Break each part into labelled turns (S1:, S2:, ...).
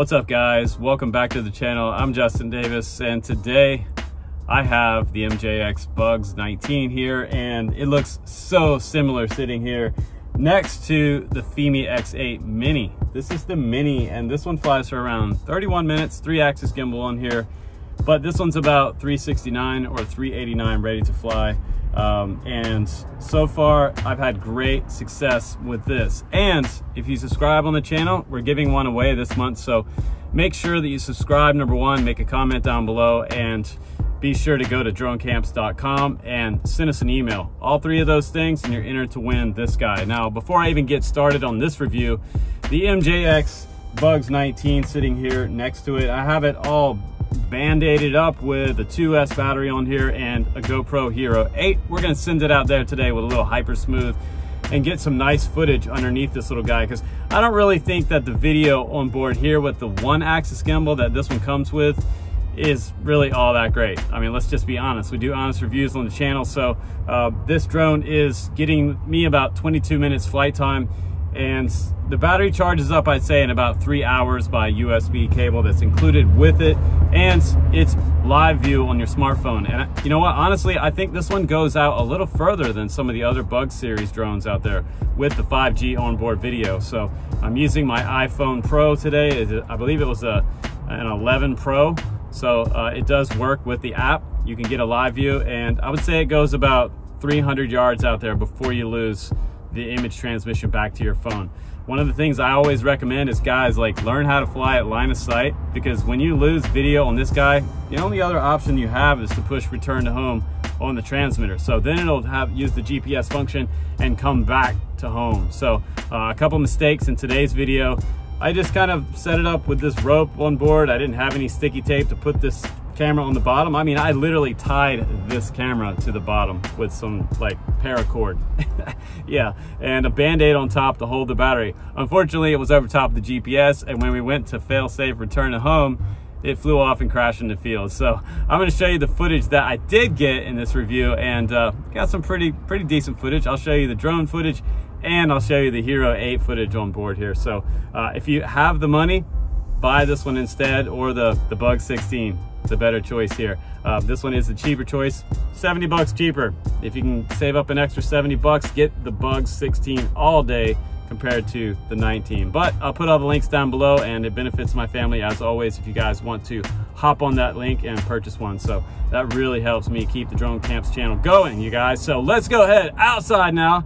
S1: What's up, guys? Welcome back to the channel. I'm Justin Davis, and today I have the MJX Bugs 19 here, and it looks so similar sitting here next to the Fimi X8 Mini. This is the Mini, and this one flies for around 31 minutes, 3-axis gimbal on here, but this one's about 369 or 389 ready to fly. And so far I've had great success with this. And if you subscribe on the channel, we're giving one away this month, so make sure that you subscribe, number one, make a comment down below, and be sure to go to dronecamps.com and send us an email. All three of those things and you're entered to win this guy. Now, before I even get started on this review, the MJX Bugs 19 sitting here next to it, I have it all band-aided up with a 2S battery on here and a GoPro Hero 8. We're gonna send it out there today with a little hyper smooth and get some nice footage underneath this little guy, because I don't really think that the video on board here with the 1-axis gimbal that this one comes with is really all that great. I mean, let's just be honest. We do honest reviews on the channel, so this drone is getting me about 22 minutes flight time, and the battery charges up, I'd say, in about 3 hours by USB cable that's included with it, and it's live view on your smartphone. And you know what, honestly, I think this one goes out a little further than some of the other Bug series drones out there with the 5G onboard video. So I'm using my iPhone Pro today. I believe it was an 11 Pro, so it does work with the app. You can get a live view, and I would say it goes about 300 yards out there before you lose the image transmission back to your phone. One of the things I always recommend is, guys, like, learn how to fly at line of sight, because when you lose video on this guy, the only other option you have is to push return to home on the transmitter. So then it'll use the GPS function and come back to home. So a couple mistakes in today's video. I just kind of set it up with this rope on board. I didn't have any sticky tape to put this camera on the bottom. I mean, I literally tied this camera to the bottom with some like paracord. Yeah, and a band-aid on top to hold the battery. Unfortunately, it was over top of the GPS, and when we went to fail-safe return to home, it flew off and crashed in the field. So I'm going to show you the footage that I did get in this review, and got some pretty decent footage. I'll show you the drone footage, and I'll show you the Hero 8 footage on board here. So if you have the money, buy this one instead, or the Bug 16. The better choice here. This one is the cheaper choice, 70 bucks cheaper. If you can save up an extra 70 bucks, get the Bug 16 all day compared to the 19. But I'll put all the links down below, and it benefits my family as always if you guys want to hop on that link and purchase one. So that really helps me keep the Drone Camps channel going, you guys. So let's go ahead outside now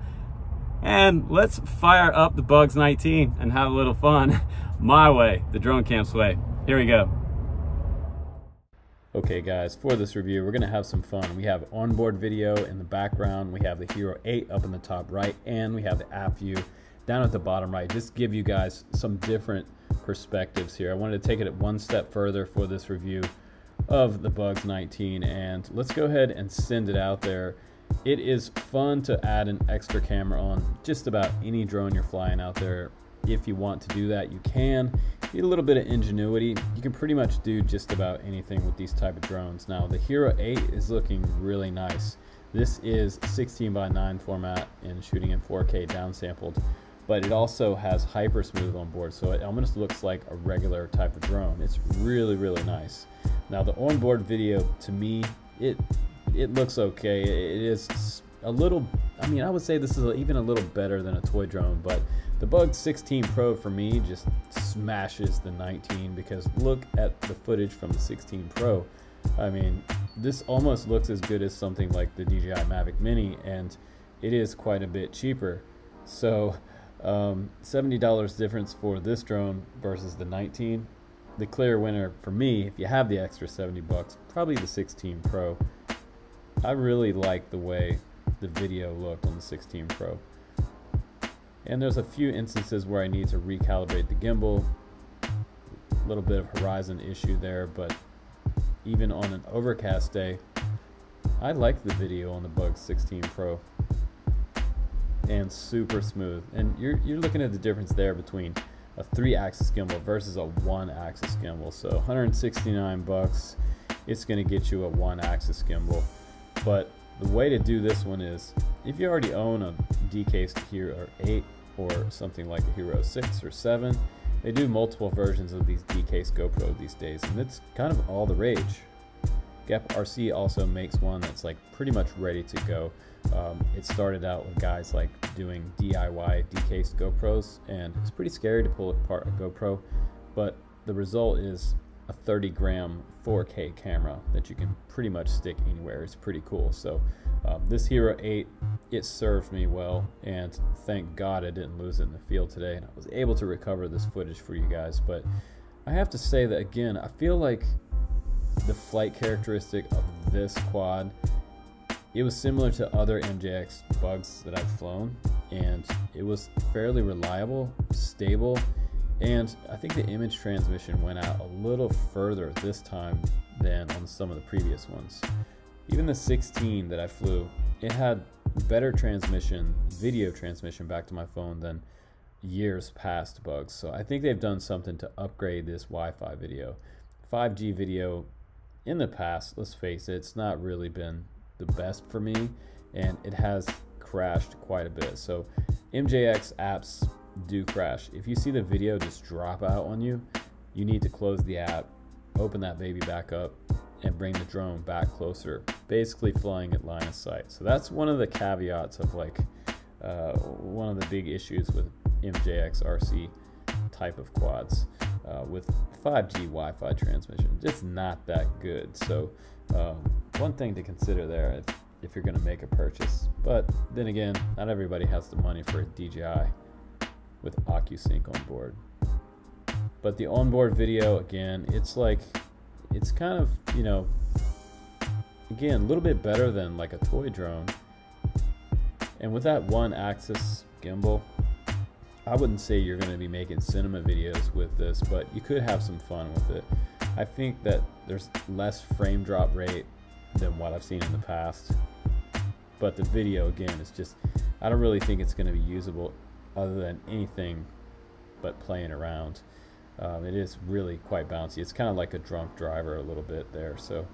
S1: and let's fire up the Bugs 19 and have a little fun my way, the Drone Camps way. Here we go. Okay, guys, for this review, we're gonna have some fun. We have onboard video in the background, we have the Hero 8 up in the top right, and we have the app view down at the bottom right. Just give you guys some different perspectives here. I wanted to take it one step further for this review of the Bugs 19, and let's go ahead and send it out there. It is fun to add an extra camera on just about any drone you're flying out there. If you want to do that, you can. Need a little bit of ingenuity. You can pretty much do just about anything with these type of drones. Now, the Hero 8 is looking really nice. This is 16:9 format and shooting in 4K downsampled, but it also has hyper smooth on board, so it almost looks like a regular type of drone. It's really nice. Now, the onboard video, to me, it looks okay. It is a little, I mean, I would say this is even a little better than a toy drone, but the Bug 16 Pro for me just smashes the 19, because look at the footage from the 16 Pro. I mean, this almost looks as good as something like the DJI Mavic Mini, and it is quite a bit cheaper. So $70 difference for this drone versus the 19. The clear winner for me, if you have the extra 70 bucks, probably the 16 Pro. I really like the way the video looked on the 16 Pro. And there's a few instances where I need to recalibrate the gimbal. A little bit of horizon issue there, but even on an overcast day, I like the video on the Bug 16 Pro. And super smooth. And you're looking at the difference there between a 3-axis gimbal versus a 1-axis gimbal. So 169 bucks, it's gonna get you a 1-axis gimbal. But the way to do this one is, if you already own a decased Hero 8 or something like a Hero 6 or 7,
S2: They do multiple versions of these D-case GoPro these days, and it's kind of all the rage. Gap RC also makes one that's like pretty much ready to go. It started out with guys like doing DIY D-case GoPros, and it's pretty scary to pull apart a GoPro, but the result is a 30-gram 4K camera that you can pretty much stick anywhere. It's pretty cool. So this Hero 8, it served me well, and thank God I didn't lose it in the field today, and I was able to recover this footage for you guys. But I have to say that again, I feel like the flight characteristic of this quad, it was similar to other MJX bugs that I've flown, and it was fairly reliable, stable, and I think the image transmission went out a little further this time than on some of the previous ones. Even the 16 that I flew, it had better transmission, video transmission back to my phone than years past bugs. So I think they've done something to upgrade this Wi-Fi video. 5G video in the past, let's face it, it's not really been the best for me, and it has crashed quite a bit. So MJX apps do crash. If you see the video just drop out on you, you need to close the app, open that baby back up, and bring the drone back closer, basically flying at line of sight. So that's one of the caveats of like one of the big issues with MJX RC type of quads with 5G Wi-Fi transmission. Just not that good. So one thing to consider there if you're going to make a purchase. But then again, not everybody has the money for a DJI with OcuSync on board. But the onboard video, again, it's kind of, you know, again, a little bit better than like a toy drone. And with that one axis gimbal, I wouldn't say you're going to be making cinema videos with this, but you could have some fun with it. I think that there's less frame drop rate than what I've seen in the past, but the video, again, is just, I don't really think it's going to be usable other than anything but playing around. It is really quite bouncy. It's kind of like a drunk driver a little bit there. So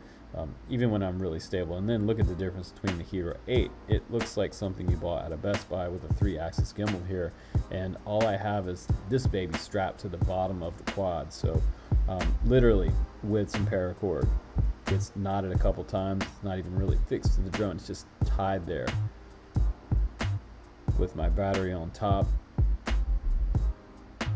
S2: even when I'm really stable, and then look at the difference between the Hero 8. It looks like something you bought at a Best Buy with a 3-axis gimbal here, and all I have is this baby strapped to the bottom of the quad. So literally with some paracord. It's knotted a couple times. It's not even really fixed to the drone. It's just tied there with my battery on top,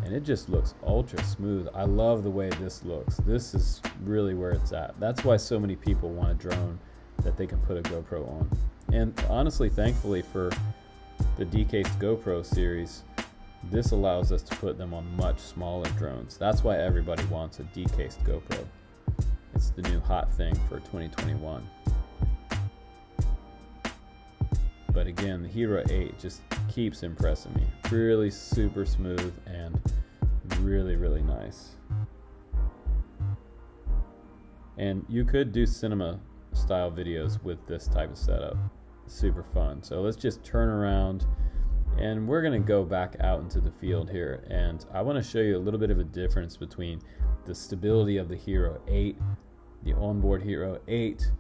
S2: and it just looks ultra smooth. I love the way this looks. This is really where it's at. That's why so many people want a drone that they can put a GoPro on. And honestly, thankfully for the D-cased GoPro series, this allows us to put them on much smaller drones. That's why everybody wants a D-cased GoPro. It's the new hot thing for 2021. But again, the Hero 8 just keeps impressing me. Really super smooth and really, really nice. And you could do cinema style videos with this type of setup. Super fun. So let's just turn around, and we're going to go back out into the field here, and I want to show you a little bit of a difference between the stability of the Hero 8, the onboard Hero 8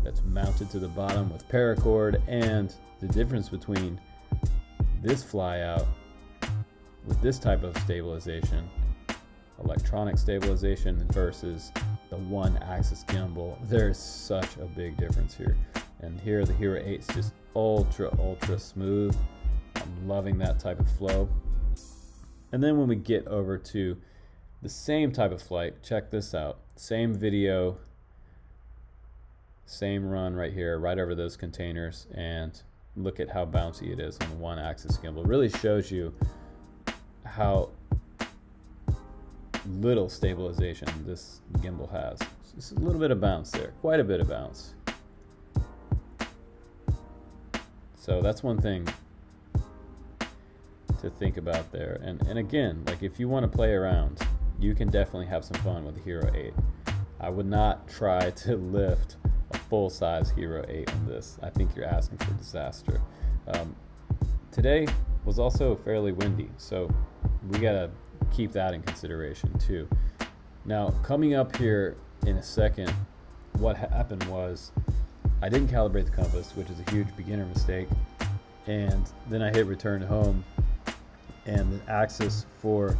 S2: that's mounted to the bottom with paracord, and the difference between this fly out with this type of stabilization, electronic stabilization, versus the 1-axis gimbal. There's such a big difference here. And here the Hero 8 is just ultra smooth. I'm loving that type of flow. And then when we get over to the same type of flight, check this out. Same video, same run right here, right over those containers, and look at how bouncy it is on the 1-axis gimbal. It really shows you how little stabilization this gimbal has. Just a little bit of bounce there, quite a bit of bounce. So that's one thing to think about there. And again, like if you want to play around, you can definitely have some fun with the Hero 8. I would not try to lift a full-size Hero 8 on this. I think you're asking for disaster. Today was also fairly windy, so we gotta keep that in consideration too. Now, coming up here in a second, what happened was I didn't calibrate the compass, which is a huge beginner mistake, and then I hit return home, and the axis for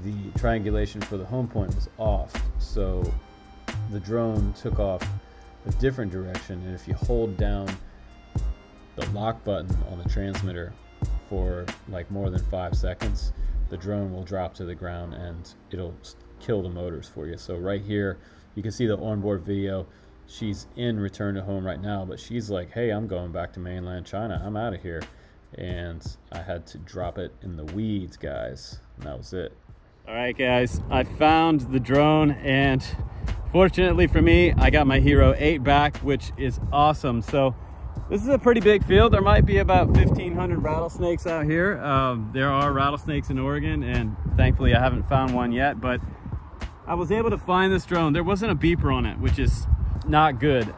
S2: the triangulation for the home point was off, so the drone took off a different direction, and if you hold down the lock button on the transmitter for like more than 5 seconds, the drone will drop to the ground and it'll kill the motors for you. So right here you can see the onboard video. She's in return to home right now, but she's like, hey, I'm going back to mainland China, I'm out of here. And I had to drop it in the weeds, guys, and that was it.
S1: All right, guys, I found the drone, and fortunately for me, I got my Hero 8 back, which is awesome. So this is a pretty big field. There might be about 1,500 rattlesnakes out here. There are rattlesnakes in Oregon, and thankfully I haven't found one yet, but I was able to find this drone. There wasn't a beeper on it, which is not good.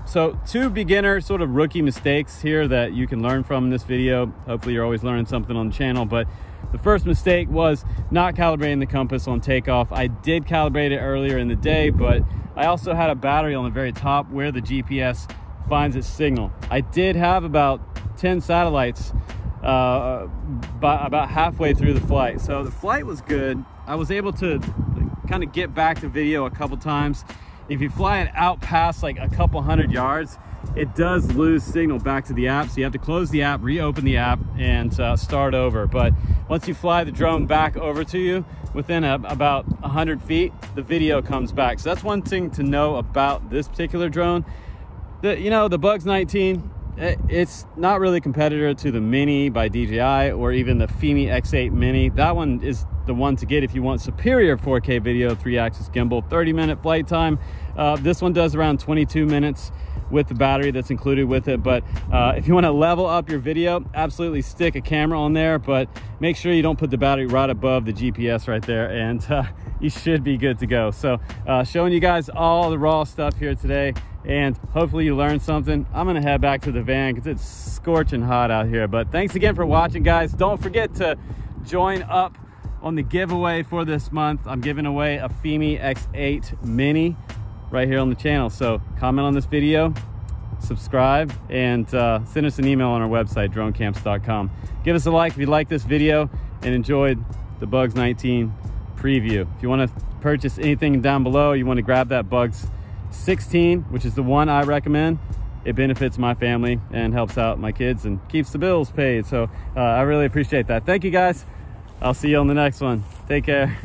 S1: So 2 beginner sort of rookie mistakes here that you can learn from in this video. Hopefully you're always learning something on the channel, but the first mistake was not calibrating the compass on takeoff. I did calibrate it earlier in the day, but I also had a battery on the very top where the GPS finds its signal. I did have about 10 satellites about halfway through the flight. So the flight was good. I was able to kind of get back to video a couple times. If you fly it out past like a couple hundred yards, it does lose signal back to the app. So you have to close the app, reopen the app, and start over. But once you fly the drone back over to you, within about 100 feet, the video comes back. So that's one thing to know about this particular drone. The Bugs 19, it's not really a competitor to the Mini by DJI or even the Fimi X8 Mini. That one is the one to get if you want superior 4K video, 3-axis gimbal, 30-minute flight time. This one does around 22 minutes with the battery that's included with it. But if you want to level up your video, absolutely stick a camera on there, but make sure you don't put the battery right above the GPS right there, and you should be good to go. So showing you guys all the raw stuff here today, and hopefully you learned something. I'm gonna head back to the van because it's scorching hot out here. But thanks again for watching, guys. Don't forget to join up on the giveaway for this month. I'm giving away a Fimi X8 Mini right here on the channel. So comment on this video, subscribe, and send us an email on our website, dronecamps.com. Give us a like if you like this video and enjoyed the Bugs 19 preview. If you want to purchase anything down below, you want to grab that Bugs 16, which is the one I recommend. It benefits my family and helps out my kids and keeps the bills paid. So I really appreciate that. Thank you, guys. I'll see you on the next one. Take care.